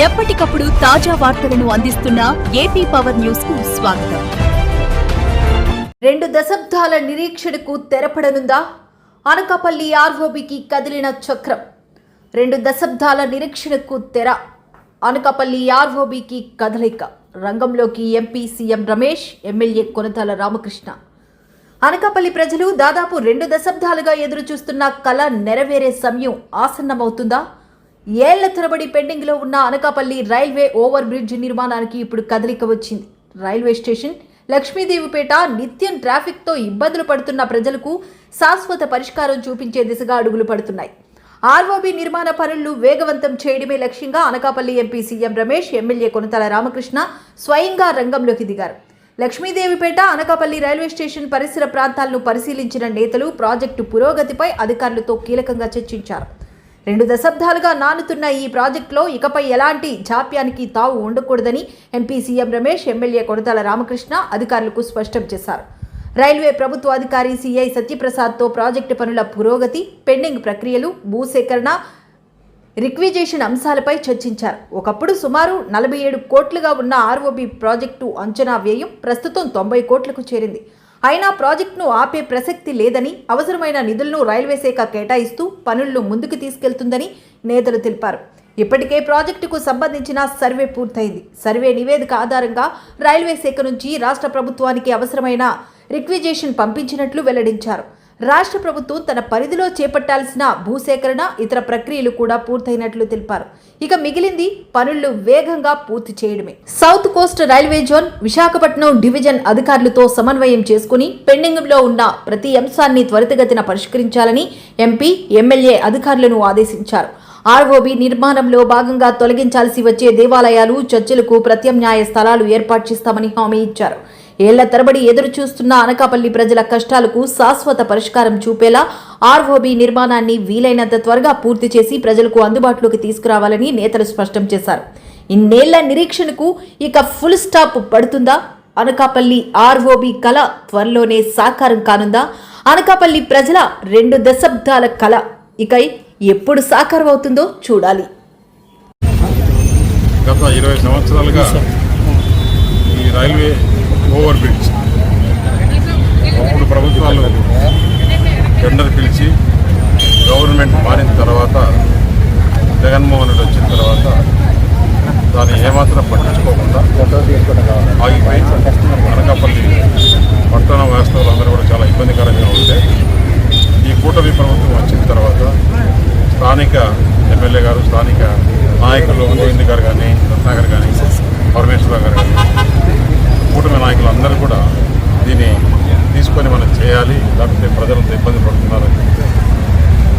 ఎప్పటికప్పుడు తాజా వార్తలను అందిస్తున్న ఏపీ పవర్ న్యూస్ కు స్వాగతం. 2 దశాబ్దాల నిరీక్షణకు తెరపడనుందా? అనకాపల్లి ఆర్ఓబీకి కదిలిన చక్రం. 2 దశాబ్దాల నిరీక్షణకు తెర. అనకాపల్లి ఆర్ఓబీకి కదలిక. రంగంలోకి MP CM Ramesh, MLA Konathala Ramakrishna. Anakapalli ప్రజలు దాదాపు 2 దశాబ్దాలుగా ఎదురుచూస్తున్న కళ నెరవేరే సమయం ఆసన్నమవుతుందా? ఏళ్ల తరబడి పెండింగ్లో ఉన్న అనకాపల్లి రైల్వే ఓవర్ బ్రిడ్జ్ నిర్మాణానికి ఇప్పుడు కదలిక వచ్చింది. రైల్వే స్టేషన్ లక్ష్మీదేవిపేట నిత్యం ట్రాఫిక్తో ఇబ్బందులు పడుతున్న ప్రజలకు శాశ్వత పరిష్కారం చూపించే దిశగా అడుగులు పడుతున్నాయి. ఆర్ఓబీ నిర్మాణ పనులు వేగవంతం చేయడమే లక్ష్యంగా Anakapalli MP CM Ramesh, MLA Konathala Ramakrishna స్వయంగా రంగంలోకి దిగారు. లక్ష్మీదేవిపేట, అనకాపల్లి రైల్వే స్టేషన్ పరిసర ప్రాంతాలను పరిశీలించిన నేతలు ప్రాజెక్టు పురోగతిపై అధికారులతో కీలకంగా చర్చించారు. 2 దశాబ్దాలుగా నానుతున్న ఈ ప్రాజెక్టులో ఇకపై ఎలాంటి జాప్యానికి తావు ఉండకూడదని MP CM Ramesh, MLA Konathala Ramakrishna అధికారులకు స్పష్టం చేశారు. రైల్వే ప్రభుత్వ అధికారి సిఐ సత్యప్రసాద్తో ప్రాజెక్టు పనుల పురోగతి, పెండింగ్ ప్రక్రియలు, భూసేకరణ, రిక్విజేషన్ అంశాలపై చర్చించారు. ఒకప్పుడు సుమారు 47 కోట్లుగా ఉన్న ఆర్ఓబీ ప్రాజెక్టు అంచనా వ్యయం ప్రస్తుతం 90 కోట్లకు చేరింది. అయినా ప్రాజెక్టును ఆపే ప్రసక్తి లేదని, అవసరమైన నిధులను రైల్వే శాఖ కేటాయిస్తూ పనులను ముందుకు తీసుకెళ్తుందని నేతలు తెలిపారు. ఇప్పటికే ప్రాజెక్టుకు సంబంధించిన సర్వే పూర్తయింది. సర్వే నివేదిక ఆధారంగా రైల్వే శాఖ నుంచి రాష్ట్ర ప్రభుత్వానికి అవసరమైన రిక్విజేషన్ పంపించినట్లు వెల్లడించారు. రాష్ట్ర ప్రభుత్వం తన పరిధిలో చేపట్టాల్సిన భూసేకరణ, ఇతర ప్రక్రియలు కూడా పూర్తయినట్లు తెలిపారు. ఇక మిగిలింది పనులు వేగంగా పూర్తి చేయడమే. South Coast railway zone, Visakhapatnam division అధికారులతో సమన్వయం చేసుకుని పెండింగ్లో ఉన్న ప్రతి అంశాన్ని త్వరితగతిన పరిష్కరించాలని ఎంపీ, ఎమ్మెల్యే అధికారులను ఆదేశించారు. ఆర్ఓబీ నిర్మాణంలో భాగంగా తొలగించాల్సి వచ్చే దేవాలయాలు, చర్చిలకు ప్రత్యామ్నాయ స్థలాలు ఏర్పాటు చేస్తామని హామీ ఇచ్చారు. ఏళ్ల తరబడి ఎదురు చూస్తున్న అనకాపల్లి ప్రజల కష్టాలకు శాశ్వత పరిష్కారం చూపేలా ఆర్ఓబీ నిర్మాణాన్ని వీలైనంత త్వరగా పూర్తి చేసి ప్రజలకు అందుబాటులోకి తీసుకురావాలని నేతలు స్పష్టం చేశారు. ఇన్నేళ్ల నిరీక్షణకు ఇక ఫుల్ స్టాప్ పడుతుందా? అనకాపల్లి ఆర్ఓబీ కళ త్వరలోనే సాకారం కానుందా? అనకాపల్లి ప్రజల 2 దశాబ్దాల కళ ఇక ఎప్పుడు సాకారం అవుతుందో చూడాలి. గత 20 సంవత్సరాలుగా ఈ రైల్వే ఓవర్ బ్రిడ్జ్ అప్పుడు ప్రభుత్వాలు టెండర్ పిలిచి గవర్నమెంట్ మారిన తర్వాత, జగన్మోహన్ రెడ్డి వచ్చిన తర్వాత దాన్ని ఏమాత్రం పట్టించుకోకుండా ఆగిపోయి అనకాపల్లి పట్టణ వాస్తవులందరూ కూడా చాలా ఇబ్బందికరంగా ఉంటే, ఈ కూటమి ప్రభుత్వం వచ్చిన తర్వాత స్థానిక ఎమ్మెల్యే గారు, స్థానిక నాయకులు గోవింద్ గారు కానీ, రత్నాకర్ కానీ, పరమేశ్వరరావు గారు కానీ, కూటమి నాయకులు అందరూ కూడా దీన్ని తీసుకొని మనం చేయాలి, లేకపోతే ప్రజలంతా ఇబ్బంది పడుతున్నారని చెప్తే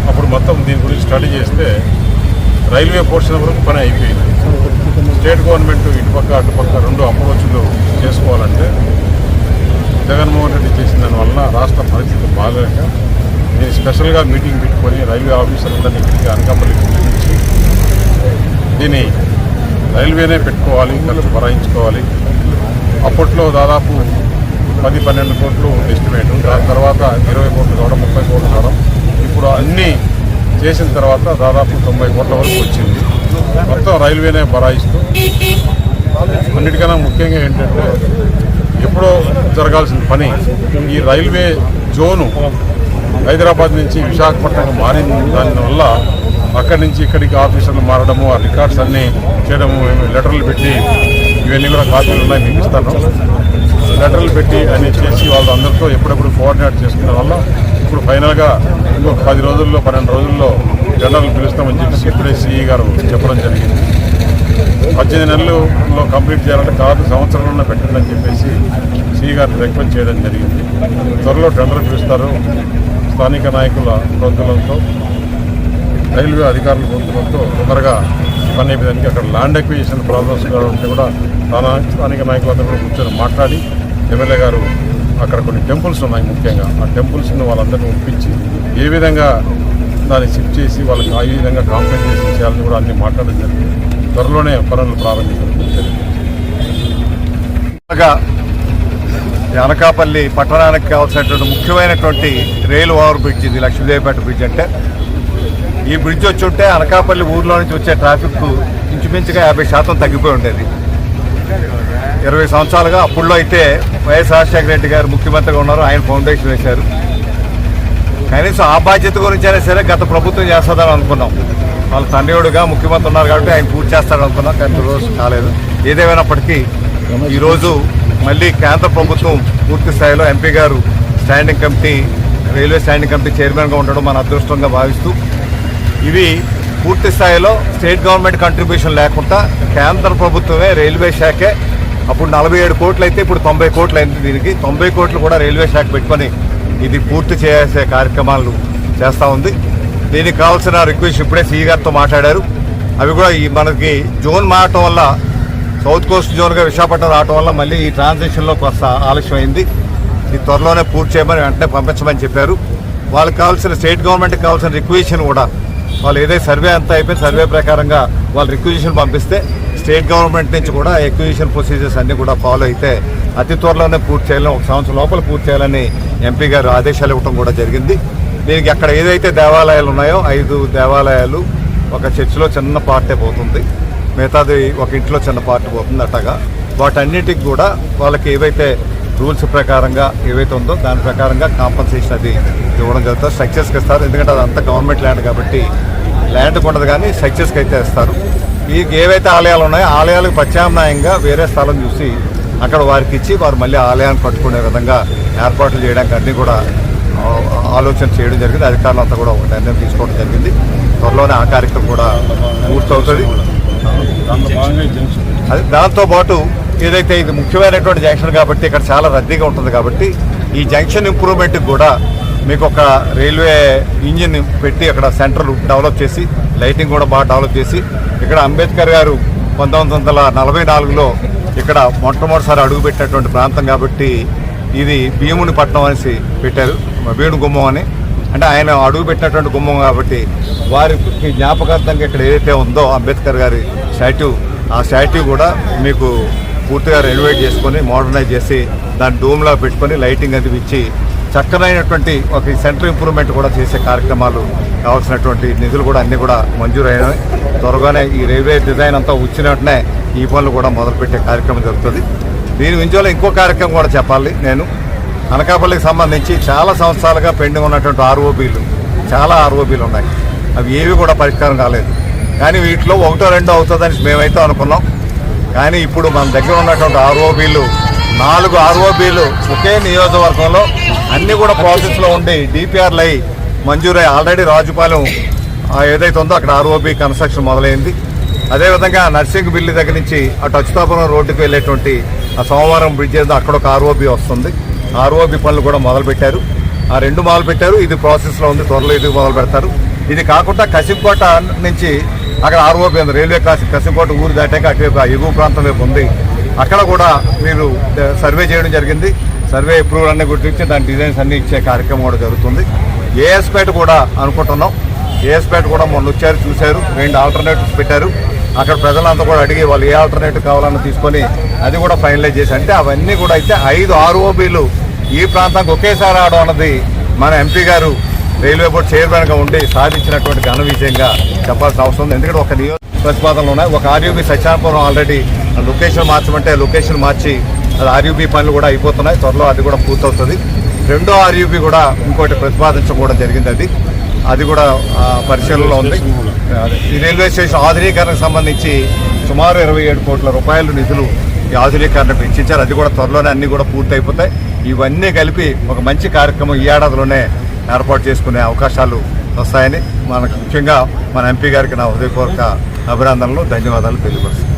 అప్పుడు మొత్తం దీని గురించి స్టడీ చేస్తే రైల్వే పోర్షన్ వరకు పని అయిపోయింది. స్టేట్ గవర్నమెంట్ ఇటుపక్క అటుపక్క 2 అప్రోచ్లు చేసుకోవాలంటే జగన్మోహన్ రెడ్డి చేసిన దానివల్ల రాష్ట్ర పరిస్థితి బాగాలేక నేను స్పెషల్గా మీటింగ్ పెట్టుకొని రైల్వే ఆఫీసర్లందరినీ ఇక్కడికి అనకాపల్లి పిలిపించి దీన్ని రైల్వేనే పెట్టుకోవాలి, ఖర్చు భరాయించుకోవాలి. అప్పట్లో దాదాపు 10-12 కోట్లు ఎస్టిమేట్, దాని తర్వాత 20 కోట్లు కావడం, 30 కోట్లు కావడం, ఇప్పుడు అన్నీ చేసిన తర్వాత దాదాపు 90 కోట్ల వరకు వచ్చింది. మొత్తం రైల్వేనే భరాయిస్తూ, అన్నిటికన్నా ముఖ్యంగా ఏంటంటే ఎప్పుడో జరగాల్సిన పని ఈ రైల్వే జోను హైదరాబాద్ నుంచి విశాఖపట్నం మారింది. దానివల్ల అక్కడి నుంచి ఇక్కడికి ఆఫీసర్లు మారడము, ఆ రికార్డ్స్ అన్నీ చేయడము, లెటర్లు పెట్టి, ఇవన్నీ కూడా కాపీలు ఉన్నాయి, మీకు ఇస్తాను. లెటర్లు పెట్టి అన్నీ చేసి వాళ్ళు అందరితో ఎప్పుడెప్పుడు కోఆర్డినేట్ చేసుకునే వల్ల ఇప్పుడు ఫైనల్గా ఇంకొక 10 రోజుల్లో 12 రోజుల్లో టెండర్లు పిలుస్తామని చెప్పేసి ఇప్పుడే సిఈ గారు చెప్పడం జరిగింది. 18 నెలల్లో కంప్లీట్ చేయాలంటే కాదు, సంవత్సరంలోనే పెట్టండి అని చెప్పేసి సిఈ గారిని రిక్వెస్ట్ చేయడం జరిగింది. త్వరలో టెండర్ పిలుస్తారు. స్థానిక నాయకుల ప్రోత్సాహంతో, రైల్వే అధికారుల ప్రోత్సాహంతో తొందరగా పని అయిపోయింది. అక్కడ ల్యాండ్ ఎక్విజిషన్ ప్రాబ్లమ్స్ ఉంటే కూడా స్థానిక నాయకులందరూ కూడా కూర్చొని మాట్లాడి, ఎమ్మెల్యే గారు అక్కడ కొన్ని టెంపుల్స్ ఉన్నాయి, ముఖ్యంగా ఆ టెంపుల్స్ని వాళ్ళందరినీ ఒప్పించి ఏ విధంగా దాన్ని షిఫ్ట్ చేసి వాళ్ళకి ఆ విధంగా కాంపెన్సేషన్ చేయాలని కూడా అన్ని మాట్లాడడం జరిగింది. త్వరలోనే పనులు ప్రారంభించడం జరిగింది. అనకాపల్లి పట్టణానికి కావాల్సినటువంటి ముఖ్యమైనటువంటి రైలు ఓవర్ బ్రిడ్జ్ ఇది, లక్ష్మీదేవిపేట బ్రిడ్జ్. అంటే ఈ బ్రిడ్జ్ వచ్చి ఉంటే అనకాపల్లి ఊర్లో నుంచి వచ్చే ట్రాఫిక్ ఇంచుమించుగా 50% తగ్గిపోయి ఉండేది. 20 సంవత్సరాలుగా అప్పుల్లో అయితే వైఎస్ రాజశేఖర రెడ్డి గారు ముఖ్యమంత్రిగా ఉన్నారు, ఆయన ఫౌండేషన్ వేశారు. కనీసం ఆ బాధ్యత గురించి అయినా సరే గత ప్రభుత్వం చేస్తుందని అనుకున్నాం. వాళ్ళ తండ్రియుడుగా ముఖ్యమంత్రి ఉన్నారు కాబట్టి ఆయన పూర్తి చేస్తారని అనుకున్నాం, కానీ రోజు కాలేదు. ఏదేమైనప్పటికీ ఈరోజు మళ్ళీ కేంద్ర ప్రభుత్వం పూర్తి స్థాయిలో ఎంపీ గారు standing committee, railway standing committee చైర్మన్గా ఉండడం మన అదృష్టంగా భావిస్తూ, ఇవి పూర్తి స్థాయిలో స్టేట్ గవర్నమెంట్ కంట్రిబ్యూషన్ లేకుండా కేంద్ర ప్రభుత్వమే రైల్వే శాఖే అప్పుడు 47 కోట్లు అయితే ఇప్పుడు 90 కోట్లు అయింది. దీనికి 90 కోట్లు కూడా రైల్వే శాఖ పెట్టుకొని ఇది పూర్తి చేసే కార్యక్రమాలు చేస్తూ ఉంది. దీనికి కావాల్సిన రిక్వెస్ట్ ఇప్పుడే సీ గారితో మాట్లాడారు. అవి కూడా ఈ మనకి జోన్ మారటం వల్ల, సౌత్ కోస్ట్ జోన్గా విశాఖపట్నం రావటం వల్ల మళ్ళీ ఈ ట్రాన్సిషన్లో కొంత ఆలస్యం అయింది. ఇది త్వరలోనే పూర్తి చేయమని వెంటనే పంపించమని చెప్పారు. వాళ్ళకి కావాల్సిన స్టేట్ గవర్నమెంట్కి కావాల్సిన రిక్వెషన్ కూడా వాళ్ళు ఏదైతే సర్వే అంతా అయిపోయింది, సర్వే ప్రకారంగా వాళ్ళు రిక్వెజిషన్ పంపిస్తే స్టేట్ గవర్నమెంట్ నుంచి కూడా ఎక్విజిషన్ ప్రొసీజర్స్ అన్నీ కూడా ఫాలో అయితే అతి త్వరలోనే పూర్తి చేయాలని, 1 సంవత్సరం లోపల పూర్తి చేయాలని ఎంపీ గారు ఆదేశాలు ఇవ్వడం కూడా జరిగింది. దీనికి అక్కడ ఏదైతే దేవాలయాలు ఉన్నాయో 5 దేవాలయాలు, ఒక చర్చిలో చిన్న పార్టే పోతుంది, మిగతాది ఒక ఇంట్లో చిన్న పార్ట్ పోతుంది. అట్టగా వాటన్నిటికి కూడా వాళ్ళకి ఏవైతే రూల్స్ ప్రకారంగా ఏవైతే ఉందో దాని ప్రకారంగా కాంపన్సేషన్ అది ఇవ్వడం జరుగుతుంది. స్ట్రక్చర్స్కి ఇస్తారు, ఎందుకంటే అదంతా గవర్నమెంట్ ల్యాండ్ కాబట్టి ల్యాండ్కి ఉండదు, కానీ స్ట్రక్చర్స్కి అయితే ఇస్తారు. ఈ ఏవైతే ఆలయాలు ఉన్నాయో ఆలయాలకు ప్రత్యామ్నాయంగా వేరే స్థలం చూసి అక్కడ వారికి ఇచ్చి వారు మళ్ళీ ఆలయాన్ని పట్టుకునే విధంగా ఏర్పాట్లు చేయడానికి అన్నీ కూడా ఆలోచన చేయడం జరిగింది. అధికారులంతా కూడా ఒక నిర్ణయం తీసుకోవడం జరిగింది. త్వరలోనే ఆ కార్యక్రమం కూడా పూర్తవుతుంది. అది దాంతోపాటు ఏదైతే ఇది ముఖ్యమైనటువంటి జంక్షన్ కాబట్టి ఇక్కడ చాలా రద్దీగా ఉంటుంది కాబట్టి ఈ జంక్షన్ ఇంప్రూవ్మెంట్కి కూడా మీకు ఒక రైల్వే ఇంజిన్ పెట్టి అక్కడ సెంటర్ డెవలప్ చేసి లైటింగ్ కూడా బాగా డెవలప్ చేసి, ఇక్కడ అంబేద్కర్ గారు 1944లో ఇక్కడ మొట్టమొదటిసారి అడుగుపెట్టినటువంటి ప్రాంతం కాబట్టి ఇది భీముని పట్నం అనేసి పెట్టారు, భీముని గుమ్మం అని. అంటే ఆయన అడుగుపెట్టినటువంటి గుమ్మం కాబట్టి వారికి జ్ఞాపకార్థంగా ఇక్కడ ఏదైతే ఉందో అంబేద్కర్ గారి స్టాట్యూ, ఆ స్టాట్యూ కూడా మీకు పూర్తిగా రెనోవేట్ చేసుకొని మోడర్నైజ్ చేసి దాన్ని డోమ్లో పెట్టుకొని లైటింగ్ అది ఇచ్చి చక్కనైనటువంటి ఒక సెంటర్ ఇంప్రూవ్మెంట్ కూడా చేసే కార్యక్రమాలు కావాల్సినటువంటి నిధులు కూడా అన్నీ కూడా మంజూరైనవి. త్వరగానే ఈ రైల్వే డిజైన్ అంతా వచ్చిన వెంటనే ఈ పనులు కూడా మొదలుపెట్టే కార్యక్రమం జరుగుతుంది. దీని వింజోలో ఇంకో కార్యక్రమం కూడా చెప్పాలి. నేను అనకాపల్లికి సంబంధించి చాలా సంవత్సరాలుగా పెండింగ్ ఉన్నటువంటి చాలా ఆర్ఓబీలు ఉన్నాయి. అవి ఏవి కూడా పరిష్కారం కాలేదు. కానీ వీటిలో 1-2 అవుతుందని మేమైతే అనుకున్నాం. కానీ ఇప్పుడు మన దగ్గర ఉన్నటువంటి ఆర్ఓబీలు 4 ఆర్ఓబీలు ఒకే నియోజకవర్గంలో అన్నీ కూడా ప్రాసెస్లో ఉండి డిపిఆర్లు అయి మంజూరై ఆల్రెడీ రాజుపాలెం ఏదైతే ఉందో అక్కడ ఆర్ఓబీ కన్స్ట్రక్షన్ మొదలైంది. అదేవిధంగా నర్సింగ్ బిల్లు దగ్గర నుంచి అటు అచ్యుతాపురం రోడ్డుకి వెళ్ళేటువంటి ఆ సోమవారం బ్రిడ్జ్ ఏదో అక్కడ ఒక ఆర్ఓబీ వస్తుంది. ఆర్ఓబీ పనులు కూడా మొదలుపెట్టారు. ఆ 2 మొదలుపెట్టారు, ఇది ప్రాసెస్లో ఉంది, త్వరలో ఇది మొదలు పెడతారు. ఇది కాకుండా కసింకోట నుంచి అక్కడ ఆర్ఓబీ ఉంది, రైల్వే క్రాసింగ్ కసింకోట ఊరు దాటాక అటువైపు ఎగువ ప్రాంతం వైపు ఉంది. అక్కడ కూడా మీరు సర్వే చేయడం జరిగింది. సర్వే అప్రూవల్ అన్నీ గుర్తించి దాని డిజైన్స్ అన్నీ ఇచ్చే కార్యక్రమం కూడా జరుగుతుంది. ఏఎస్పేట కూడా అనుకుంటున్నాం. ఏఎస్పేట కూడా మొన్న వచ్చారు, చూశారు, 2 ఆల్టర్నేటివ్స్ పెట్టారు. అక్కడ ప్రజలంతా కూడా అడిగి వాళ్ళు ఏ ఆల్టర్నేటివ్ కావాలని తీసుకొని అది కూడా ఫైనలైజ్ చేసి, అంటే అవన్నీ కూడా అయితే 5 ఆర్ఓబీలు ఈ ప్రాంతానికి ఒకేసారి రావడం అన్నది మన ఎంపీ గారు రైల్వే బోర్డు చైర్మన్గా ఉండి సాధించినటువంటి ఘన విజయంగా చెప్పాల్సిన అవసరం ఉంది. ఎందుకంటే ఒక ప్రతిపాదనలు ఉన్నాయి. ఒక ఆర్యూబీ సత్యానపురం ఆల్రెడీ లొకేషన్ మార్చమంటే లొకేషన్ మార్చి అది ఆర్యూబీ పనులు కూడా అయిపోతున్నాయి. త్వరలో అది కూడా పూర్తవుతుంది. 2వ ఆర్యూబీ కూడా ఇంకోటి ప్రతిపాదించడం జరిగింది. అది కూడా పరిశీలనలో ఉంది. ఈ రైల్వే స్టేషన్ ఆధునీకరణకు సంబంధించి సుమారు 27 కోట్ల రూపాయల నిధులు ఈ ఆధునీకరణ పెంచారు. అది కూడా త్వరలోనే అన్నీ కూడా పూర్తి అయిపోతాయి. ఇవన్నీ కలిపి ఒక మంచి కార్యక్రమం ఈ ఏడాదిలోనే ఏర్పాటు చేసుకునే అవకాశాలు వస్తాయని మనకు ముఖ్యంగా మన ఎంపీ గారికి నా హృదయపూర్వక అభినందనలు, ధన్యవాదాలు తెలియపరుస్తున్నాను.